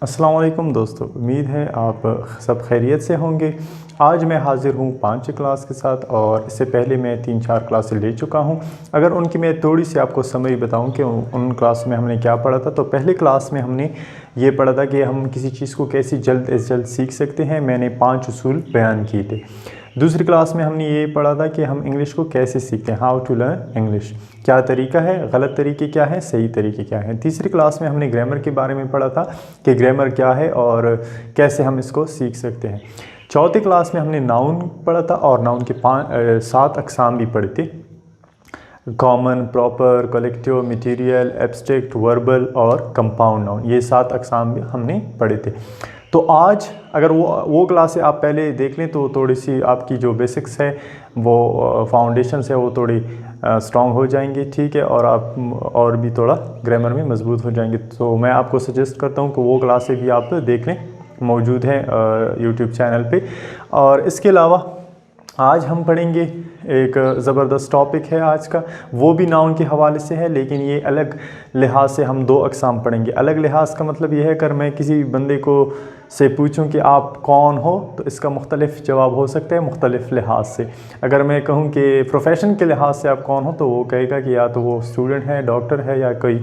अस्सलाम वालेकुम दोस्तों, उम्मीद है आप सब खैरियत से होंगे। आज मैं हाज़िर हूँ 5 क्लास के साथ और इससे पहले मैं 3-4 क्लासें ले चुका हूँ। अगर उनकी मैं थोड़ी सी आपको समरी बताऊँ कि उन क्लास में हमने क्या पढ़ा था, तो पहले क्लास में हमने ये पढ़ा था कि हम किसी चीज़ को कैसे जल्द से जल्द सीख सकते हैं। मैंने 5 उसूल बयान किए थे। दूसरी क्लास में हमने ये पढ़ा था कि हम इंग्लिश को कैसे सीखते हैं, हाउ टू लर्न इंग्लिश, क्या तरीका है, गलत तरीके क्या हैं, सही तरीके क्या हैं। तीसरी क्लास में हमने ग्रामर के बारे में पढ़ा था कि ग्रामर क्या है और कैसे हम इसको सीख सकते हैं। चौथी क्लास में हमने नाउन पढ़ा था और नाउन के 7 अक़साम भी पढ़े थे, common, proper, collective, material, abstract, verbal और कंपाउंड नाउन। ये 7 अक़साम भी हमने पढ़े थे। तो आज अगर वो क्लासें आप पहले देख लें तो थोड़ी सी आपकी जो बेसिक्स है, वो फाउंडेशंस है, वो थोड़ी स्ट्रॉन्ग हो जाएंगी, ठीक है, और आप और भी थोड़ा ग्रामर में मजबूत हो जाएंगे। तो मैं आपको सजेस्ट करता हूँ कि वो क्लासें भी आप देख लें, मौजूद हैं यूट्यूब चैनल पे। और इसके अलावा आज हम पढ़ेंगे एक ज़बरदस्त टॉपिक है आज का, वो भी नाउन के हवाले से है, लेकिन ये अलग लिहाज से हम 2 अक़साम पढ़ेंगे। अलग लिहाज का मतलब ये है, अगर मैं किसी बंदे को से पूछूं कि आप कौन हो, तो इसका मुख्तलिफ जवाब हो सकता है मुख्तलिफ लिहाज से। अगर मैं कहूं कि प्रोफेशन के लिहाज से आप कौन हो, तो वो कहेगा कि या तो वो स्टूडेंट है, डॉक्टर है, या कोई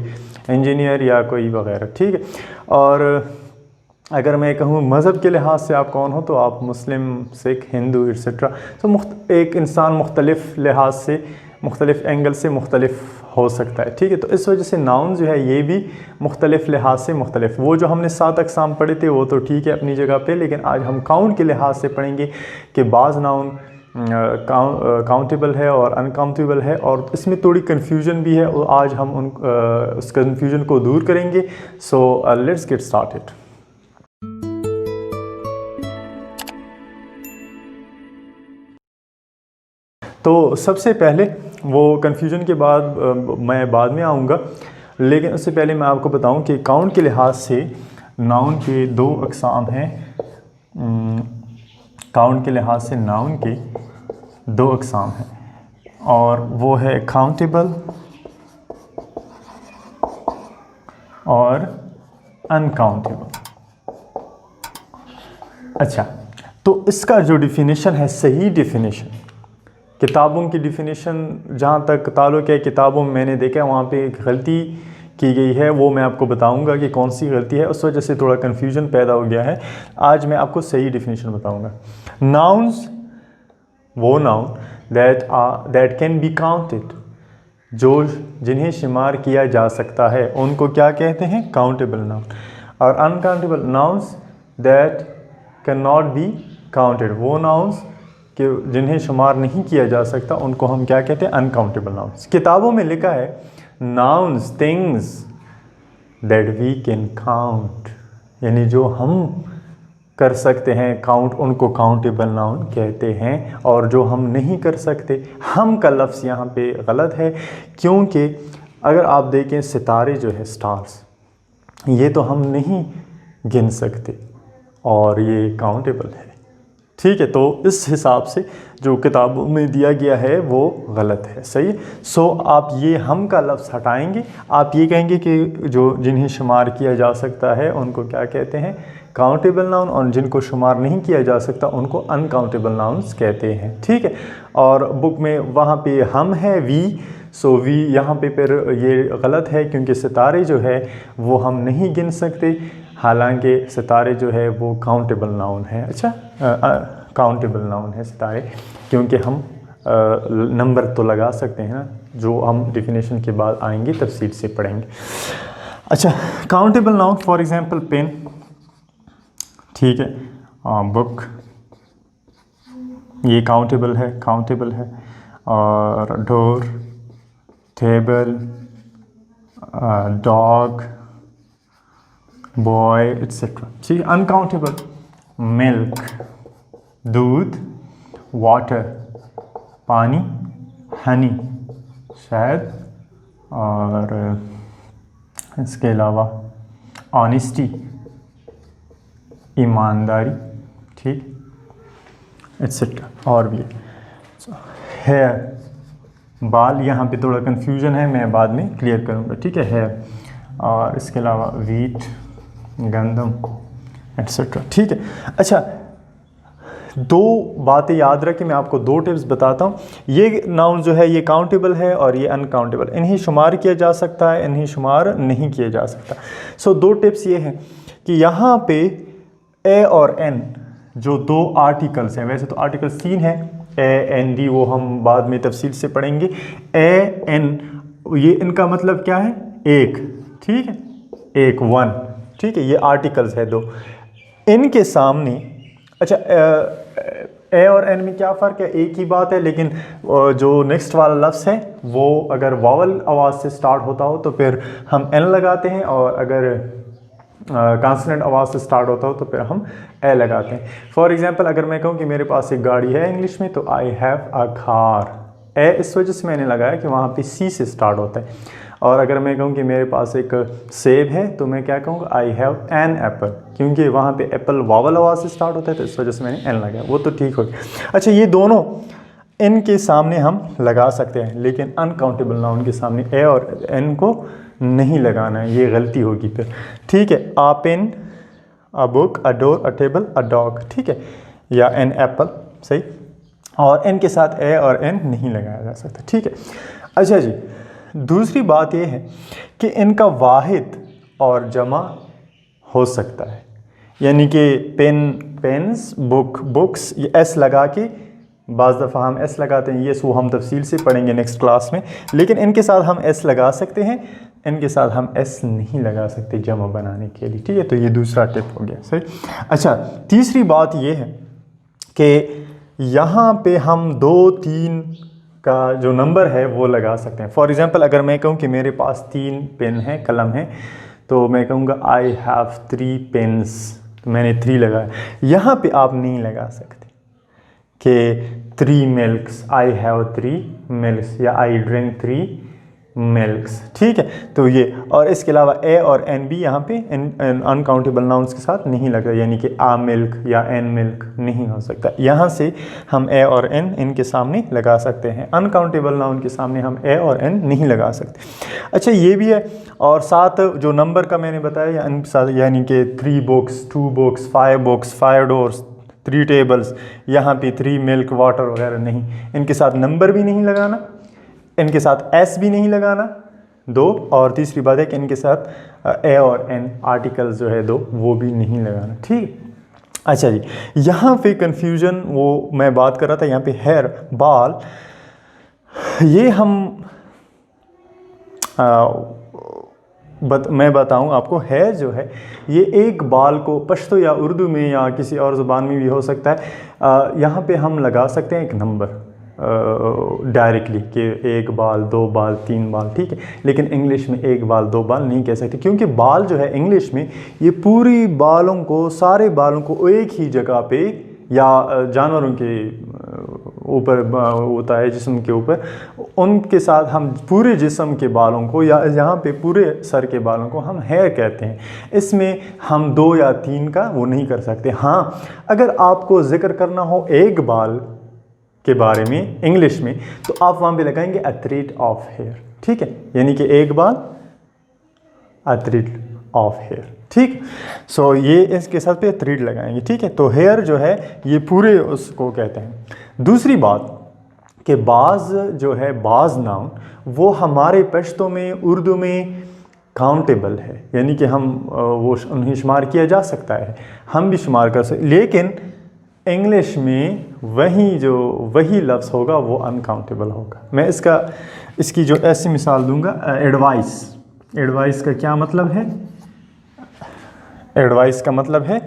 इंजीनियर या कोई वगैरह, ठीक है। और अगर मैं कहूँ मज़हब के लिहाज से आप कौन हो, तो आप मुस्लिम, सिख, हिंदू एक्सेट्रा। तो एक इंसान मुख्तलिफ लिहाज से, मुख्तलिफ एंगल से मुख्तलिफ हो सकता है, ठीक है। तो इस वजह से नाउन जो है ये भी मुख्तलिफ लिहाज से मुख्तलिफ। वो जो हमने 7 अक़साम पढ़े थे वो तो ठीक है अपनी जगह पे, लेकिन आज हम काउंट के लिहाज से पढ़ेंगे कि बाज़ नाउन काउंटेबल है और अनकाउंटेबल है, और इसमें थोड़ी कन्फ्यूजन भी है, और आज हम उस कन्फ्यूजन को दूर करेंगे। So let's get started. तो सबसे पहले वो कन्फ्यूजन के बाद मैं बाद में आऊँगा, लेकिन उससे पहले मैं आपको बताऊं कि काउंट के लिहाज से नाउन के 2 अक़साम हैं। काउंट के लिहाज से नाउन के 2 अक़साम हैं, और वो है काउंटेबल और अनकाउंटेबल। अच्छा, तो इसका जो डिफिनीशन है, सही डिफिनीशन, किताबों की डिफिनीशन जहाँ तक ताल्लुक़ है, किताबों में मैंने देखा वहाँ पे एक गलती की गई है, वो मैं आपको बताऊंगा कि कौन सी गलती है। उस वजह से थोड़ा कन्फ्यूजन पैदा हो गया है। आज मैं आपको सही डिफिनीशन बताऊंगा। नाउन्स, वो noun that can be counted, जो जिन्हें शुमार किया जा सकता है, उनको क्या कहते हैं? Countable noun. और uncountable nouns that can not be counted, वो नाउन्स कि जिन्हें शुमार नहीं किया जा सकता, उनको हम क्या कहते हैं? Uncountable nouns. किताबों में लिखा है nouns things that we can count, यानी जो हम कर सकते हैं काउंट, उनको काउंटेबल नाउन कहते हैं। और जो हम नहीं कर सकते, हम का लफ्ज़ यहाँ पे गलत है, क्योंकि अगर आप देखें सितारे जो है, स्टार्स, ये तो हम नहीं गिन सकते और ये काउंटेबल है, ठीक है। तो इस हिसाब से जो किताबों में दिया गया है वो गलत है, सही है। सो आप ये हम का लफ्ज़ हटाएंगे, आप ये कहेंगे कि जो जिन्हें शुमार किया जा सकता है उनको क्या कहते हैं? काउंटेबल नाउन, और जिनको शुमार नहीं किया जा सकता उनको अनकाउंटेबल नाउन्स कहते हैं, ठीक है। और बुक में वहाँ पे हम है, वी, सो वी यहाँ पे फिर ये गलत है, क्योंकि सितारे जो है वो हम नहीं गिन सकते, हालांकि सितारे जो है वो काउंटेबल नाउन है। अच्छा, काउंटेबल नाउन है सितारे, क्योंकि हम नंबर तो लगा सकते हैं ना, जो हम डिफिनेशन के बाद आएंगे तफसील से पढ़ेंगे। अच्छा, countable noun for example pen, ठीक है, बुक, ये काउंटेबल है। और door, table, dog, boy etcetera, ठीक है। अनकाउंटेबल मिल्क, दूध, वाटर, पानी, हनी, शहद, और इसके अलावा ऑनेस्टी, ईमानदारी, ठीक, एक्सेट्रा, और भी। हेयर, बाल, यहाँ पे थोड़ा कन्फ्यूजन है, मैं बाद में क्लियर करूँगा, ठीक है। हेयर, और इसके अलावा वीट, गंदम एट्सेट्रा। ठीक है, अच्छा दो बातें याद रखें, मैं आपको दो टिप्स बताता हूँ। ये नाउन जो है ये काउंटेबल है और ये अनकाउंटेबल, इन्हें शुमार किया जा सकता है, इन्हें शुमार नहीं किया जा सकता। सो दो टिप्स ये हैं कि यहाँ पे ए और एन जो दो आर्टिकल्स हैं, वैसे तो आर्टिकल्स 3 हैं, ए एन डी, वो हम बाद में तफसील से पढ़ेंगे। ए एन ये इनका मतलब क्या है, एक, ठीक है, एक, वन, ठीक है, ये आर्टिकल्स है दो। इनके सामने, अच्छा ए और एन में क्या फ़र्क है, एक ही बात है, लेकिन जो नेक्स्ट वाला लफ्ज़ है वो अगर वावल आवाज़ से स्टार्ट होता हो तो फिर हम एन लगाते हैं, और अगर कॉन्सोनेंट आवाज़ से स्टार्ट होता हो तो फिर हम ए लगाते हैं। फॉर एग्जांपल अगर मैं कहूँ कि मेरे पास एक गाड़ी है इंग्लिश में, तो आई हैव अ कार, ए इस वजह से मैंने लगाया कि वहाँ पे सी से स्टार्ट होता है। और अगर मैं कहूँ कि मेरे पास एक सेब है, तो मैं क्या कहूँगा, आई हैव एन एप्पल, क्योंकि वहाँ पे एप्पल वावल आवाज़ से स्टार्ट होता है, तो इस वजह से मैंने एन लगाया, वो तो ठीक हो गया। अच्छा ये दोनों इनके सामने हम लगा सकते हैं, लेकिन अनकाउंटेबल नाउन के सामने ए और एन को नहीं लगाना है, ये गलती होगी फिर। ठीक है, a pen, a book, a door, a table, a dog, ठीक है, या एन एप्पल, सही, और एन के साथ ए और एन नहीं लगाया जा सकता। ठीक है, अच्छा जी, दूसरी बात यह है कि इनका वाहिद और जमा हो सकता है, यानी कि पेन पेन्स, बुक बुक्स, ये एस लगा के, बाज़ दफ़ा हम एस लगाते हैं, ये वो हम तफसील से पढ़ेंगे नेक्स्ट क्लास में, लेकिन इनके साथ हम एस लगा सकते हैं, इनके साथ हम एस नहीं लगा सकते जमा बनाने के लिए। ठीक है, तो ये दूसरा टिप हो गया, सही। अच्छा तीसरी बात ये है कि यहाँ पे हम 2, 3 का जो नंबर है वो लगा सकते हैं। फॉर एग्ज़ाम्पल अगर मैं कहूँ कि मेरे पास 3 पेन हैं, कलम है, तो मैं कहूँगा आई हैव 3 पेन्स, तो मैंने 3 लगाया। यहाँ पे आप नहीं लगा सकते कि 3 मिल्क्स, आई हैव 3 मिल्क्स, या आई ड्रिंक 3 मिल्क्स। ठीक है, तो ये, और इसके अलावा ए और एन भी यहाँ पे अनकाउंटेबल नाउन्स के साथ नहीं लगता, यानी कि आ मिल्क या एन मिल्क नहीं हो सकता। यहाँ से हम ए और एन इनके सामने लगा सकते हैं, अनकाउंटेबल नाउन के सामने हम ए और एन नहीं लगा सकते। अच्छा ये भी है, और साथ जो नंबर का मैंने बताया, यानी कि 3 books, 2 books, 5 books, 5 doors, 3 tables, यहाँ पे 3 मिल्क वाटर वगैरह नहीं, इनके साथ नंबर भी नहीं लगाना, इनके साथ एस भी नहीं लगाना, 2, और तीसरी बात है कि इनके साथ ए और एन आर्टिकल्स जो है 2 वो भी नहीं लगाना। ठीक, अच्छा जी, यहाँ पे कंफ्यूजन वो मैं बात कर रहा था, यहाँ पे हेयर, बाल, ये हम मैं बताऊँ आपको, हेयर जो है ये एक बाल को पश्तो या उर्दू में या किसी और ज़ुबान में भी हो सकता है, यहाँ पे हम लगा सकते हैं एक नंबर डायरेक्टली कि 1 बाल, 2 बाल, 3 बाल, ठीक है, लेकिन इंग्लिश में 1 बाल, 2 बाल नहीं कह सकते, क्योंकि बाल जो है इंग्लिश में ये पूरी बालों को, सारे बालों को एक ही जगह पे, या जानवरों के ऊपर होता है, जिस्म के ऊपर, उनके साथ हम पूरे जिस्म के बालों को, या यहाँ पे पूरे सर के बालों को हम हेयर कहते हैं। इसमें हम 2 या 3 का वो नहीं कर सकते। हाँ, अगर आपको जिक्र करना हो 1 बाल के बारे में इंग्लिश में, तो आप वहाँ पे लगाएंगे अ थ्रेड ऑफ हेयर, ठीक है, यानी कि 1 बाल, अ थ्रेड ऑफ हेयर, ठीक। सो ये इसके साथ पे थ्रेड लगाएंगे, ठीक है। तो हेयर जो है ये पूरे उसको कहते हैं। दूसरी बात कि बाज़ जो है, बाज़ नाउन वो हमारे पश्तो में, उर्दू में काउंटेबल है, यानी कि हम वो उन्हें शुमार किया जा सकता है, हम भी शुमार कर सकते, लेकिन इंग्लिश में वही लफ्ज़ होगा वो अनकाउंटेबल होगा। मैं इसकी जो ऐसी मिसाल दूंगा, एडवाइस का क्या मतलब है? एडवाइस का मतलब है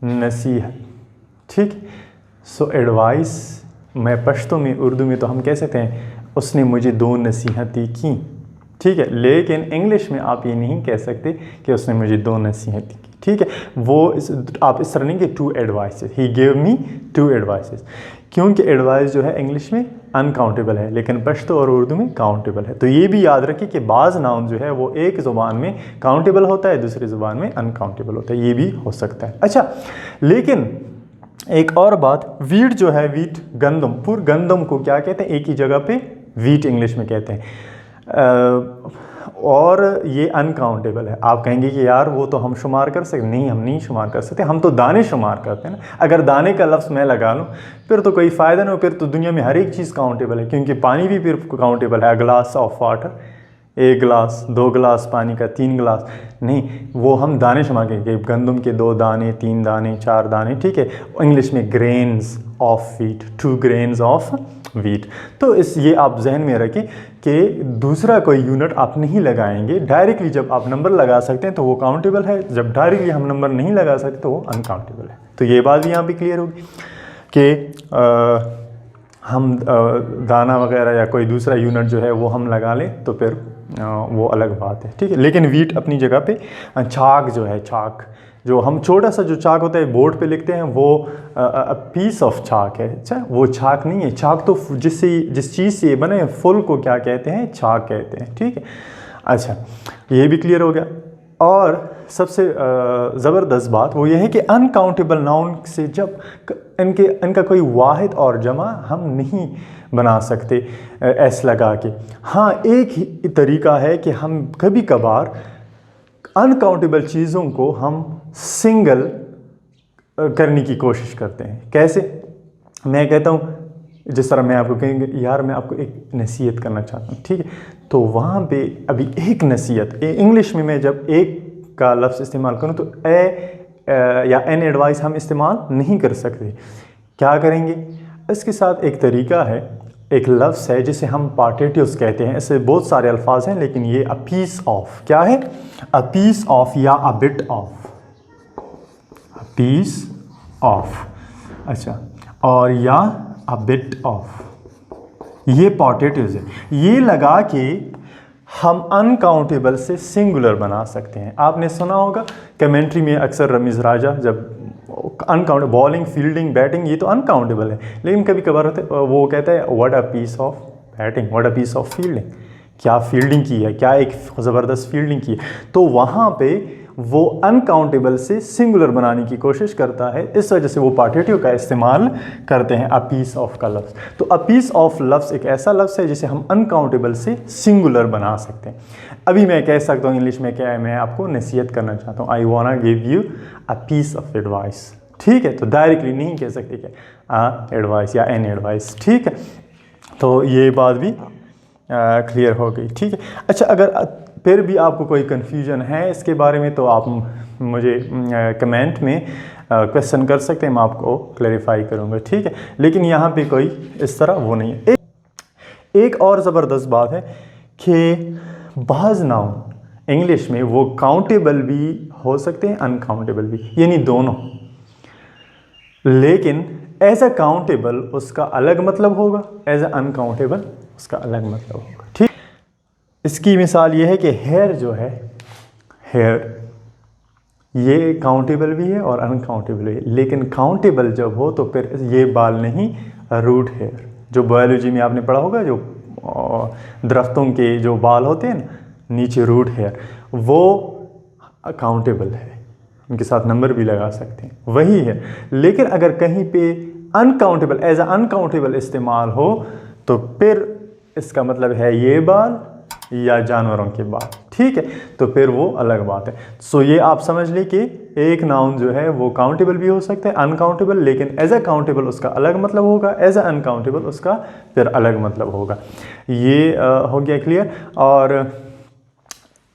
नसीहत, ठीक। सो एडवाइस मैं पश्तो में, उर्दू में तो हम कह सकते हैं उसने मुझे 2 नसीहतें की, ठीक है, लेकिन इंग्लिश में आप ये नहीं कह सकते कि उसने मुझे 2 नसीहतें की, ठीक है। आप इस तरह नहीं कि 2 advices, he gave me 2 advices, क्योंकि एडवाइस जो है इंग्लिश में अनकाउंटेबल है, लेकिन पश्तो और उर्दू में काउंटेबल है। तो ये भी याद रखिए कि बाज़ नाउन जो है वो एक ज़ुबान में काउंटेबल होता है, दूसरी ज़ुबान में अनकाउंटेबल होता है, ये भी हो सकता है। अच्छा, लेकिन एक और बात, वीट जो है, वीट गंदम को क्या कहते हैं? एक ही जगह पे वीट इंग्लिश में कहते हैं। और ये अनकाउंटेबल है। आप कहेंगे कि यार वो तो हम शुमार कर सकते, नहीं हम नहीं शुमार कर सकते, हम तो दाने शुमार करते हैं ना। अगर दाने का लफ्ज़ मैं लगा लूँ फिर तो कोई फ़ायदा नहीं हो, फिर तो दुनिया में हर एक चीज़ काउंटेबल है, क्योंकि पानी भी फिर काउंटेबल है। अ ग्लास ऑफ वाटर, 1 गिलास, 2 गिलास पानी का, 3 गिलास नहीं, वो हम दाने शुमार करेंगे, गंदम के 2 दाने, 3 दाने, 4 दाने, ठीक है। इंग्लिश में grains of wheat, 2 grains of wheat. तो ये आप जहन में रखें कि दूसरा कोई यूनिट आप नहीं लगाएंगे। डायरेक्टली जब आप नंबर लगा सकते हैं तो वो काउंटेबल है, जब डायरेक्टली हम नंबर नहीं लगा सकते तो वो अनकाउंटेबल है। तो ये बात भी यहाँ पे क्लियर होगी कि हम दाना वगैरह या कोई दूसरा यूनिट जो है वो हम लगा लें तो फिर वो अलग बात है, ठीक है। लेकिन वीट अपनी जगह पे। चाक जो है, चाक जो हम छोटा सा जो चाक होता है बोर्ड पे लिखते हैं वो पीस ऑफ चाक है। अच्छा, वो चाक नहीं है। चाक तो जिस चीज़ से बने फुल को क्या कहते हैं, चाक कहते हैं, ठीक है। अच्छा, ये भी क्लियर हो गया। और सबसे ज़बरदस्त बात वो ये है कि अनकाउंटेबल नाउन से जब इनका कोई वाहिद और जमा हम नहीं बना सकते एस लगा के। हाँ, एक ही तरीका है कि हम कभी कभार अनकाउंटेबल चीज़ों को हम सिंगल करने की कोशिश करते हैं। कैसे? मैं कहता हूँ, जिस तरह मैं आपको कहेंगे यार मैं आपको एक नसीहत करना चाहता हूँ, ठीक है, तो वहाँ पे अभी एक नसीहत, इंग्लिश में मैं जब एक का लफ्ज़ इस्तेमाल करूँ तो या एन एडवाइस हम इस्तेमाल नहीं कर सकते। क्या करेंगे? इसके साथ एक तरीका है, एक लफ्ज़ है जिसे हम पार्टेटिव्स कहते हैं। ऐसे बहुत सारे अल्फाज हैं लेकिन ये अ पीस ऑफ, क्या है? अ पीस ऑफ या a bit of, a piece of. अच्छा, और या अ बिट ऑफ, ये पार्टेटिव्स है। ये लगा के हम अनकाउंटेबल से सिंगुलर बना सकते हैं। आपने सुना होगा कमेंट्री में अक्सर रमीज़ राजा जब अनकाउंटेबल, बॉलिंग, फील्डिंग, बैटिंग, ये तो अनकाउंटेबल है, लेकिन कभी कभार वो कहता है what a piece of batting, what a piece of fielding, क्या फील्डिंग की है, क्या एक ज़बरदस्त फील्डिंग की है। तो वहाँ पे वो अनकाउंटेबल से सिंगुलर बनाने की कोशिश करता है, इस वजह से वो पार्टेटिव का इस्तेमाल करते हैं, अ पीस ऑफ का लफ्ज़। तो अ पीस ऑफ लफ्ज़ एक ऐसा लफ्ज़ है जिसे हम अनकाउंटेबल से सिंगुलर बना सकते हैं। अभी मैं कह सकता हूँ इंग्लिश में क्या है, मैं आपको नसीहत करना चाहता हूँ, I wanna give you a piece of advice, ठीक है। तो डायरेक्टली नहीं कह सकते क्या एडवाइस या एन एडवाइस, ठीक है। तो ये बात भी क्लियर हो गई, ठीक है। अच्छा, अगर फिर भी आपको कोई कन्फ्यूजन है इसके बारे में तो आप मुझे कमेंट में क्वेश्चन कर सकते हैं, मैं आपको क्लैरिफाई करूँगा, ठीक है। लेकिन यहाँ पे कोई इस तरह वो नहीं है। एक और ज़बरदस्त बात है कि बाज़ नाउन इंग्लिश में वो काउंटेबल भी हो सकते हैं, अनकाउंटेबल भी, यानी दोनों। लेकिन एज अ काउंटेबल उसका अलग मतलब होगा, एज अ अनकाउंटेबल उसका अलग मतलब होगा, ठीक। इसकी मिसाल ये है कि हेयर जो है, हेयर ये काउंटेबल भी है और अनकाउंटेबल भी है। लेकिन काउंटेबल जब हो तो फिर ये बाल नहीं, रूट हेयर, जो बायोलॉजी में आपने पढ़ा होगा, जो दरख्तों के जो बाल होते हैं ना नीचे, रूट हेयर, वो काउंटेबल है, उनके साथ नंबर भी लगा सकते हैं, वही है। लेकिन अगर कहीं पे अनकाउंटेबल, एज अ अनकाउंटेबल इस्तेमाल हो तो फिर इसका मतलब है ये बाल या जानवरों के बाल, ठीक है। तो फिर वो अलग बात है। सो ये आप समझ ली कि एक नाउन जो है वो काउंटेबल भी हो सकता है, अनकाउंटेबल, लेकिन एज अ काउंटेबल उसका अलग मतलब होगा, एज अ अनकाउंटेबल उसका फिर अलग मतलब होगा। ये हो गया क्लियर। और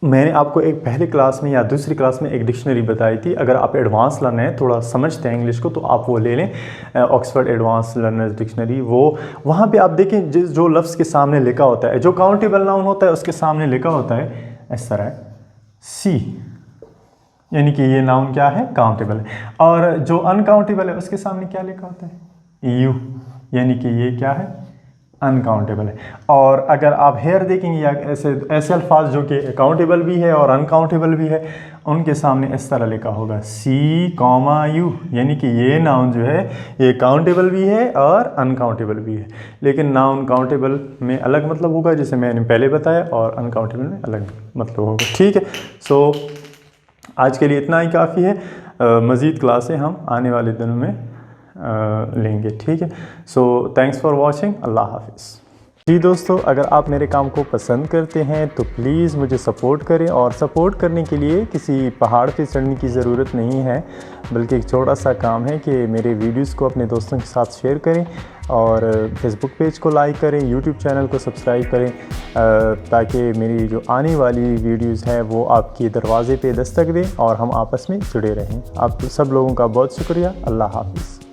मैंने आपको एक पहले क्लास में या दूसरी क्लास में एक डिक्शनरी बताई थी। अगर आप एडवांस लर्नर हैं, थोड़ा समझते हैं इंग्लिश को, तो आप वो ले लें, ऑक्सफोर्ड एडवांस लर्नर्स डिक्शनरी। वो वहाँ पे आप देखें जो लफ्ज़ के सामने लिखा होता है, जो काउंटेबल नाउन होता है उसके सामने लिखा होता है इस तरह सी, यानी कि ये नाउन क्या है, काउंटेबल है। और जो अनकाउंटेबल है उसके सामने क्या लिखा होता है, यू, यानी कि ये क्या है, अनकाउंटेबल है। और अगर आप हेयर देखेंगे या ऐसे अल्फाज जो कि काउंटेबल भी है और अनकाउंटेबल भी है, उनके सामने इस तरह लिखा होगा सी कॉमा यू, यानी कि ये नाउन जो है ये काउंटेबल भी है और अनकाउंटेबल भी है। लेकिन नाउन काउंटेबल में अलग मतलब होगा जिसे मैंने पहले बताया, और अनकाउंटेबल में अलग मतलब होगा, ठीक है। सो आज के लिए इतना ही काफ़ी है। मज़ीद क्लासें हम आने वाले दिनों में लेंगे, ठीक है। सो थैंक्स फॉर वॉचिंग, अल्लाह हाफिज़। जी दोस्तों, अगर आप मेरे काम को पसंद करते हैं तो प्लीज़ मुझे सपोर्ट करें, और सपोर्ट करने के लिए किसी पहाड़ पे चढ़ने की ज़रूरत नहीं है, बल्कि एक छोटा सा काम है कि मेरे वीडियोस को अपने दोस्तों के साथ शेयर करें और फेसबुक पेज को लाइक करें, यूट्यूब चैनल को सब्सक्राइब करें, ताकि मेरी जो आने वाली वीडियोस हैं वो आपके दरवाज़े पे दस्तक दें और हम आपस में जुड़े रहें। आप सब लोगों का बहुत शुक्रिया। अल्लाह हाफ़िज़।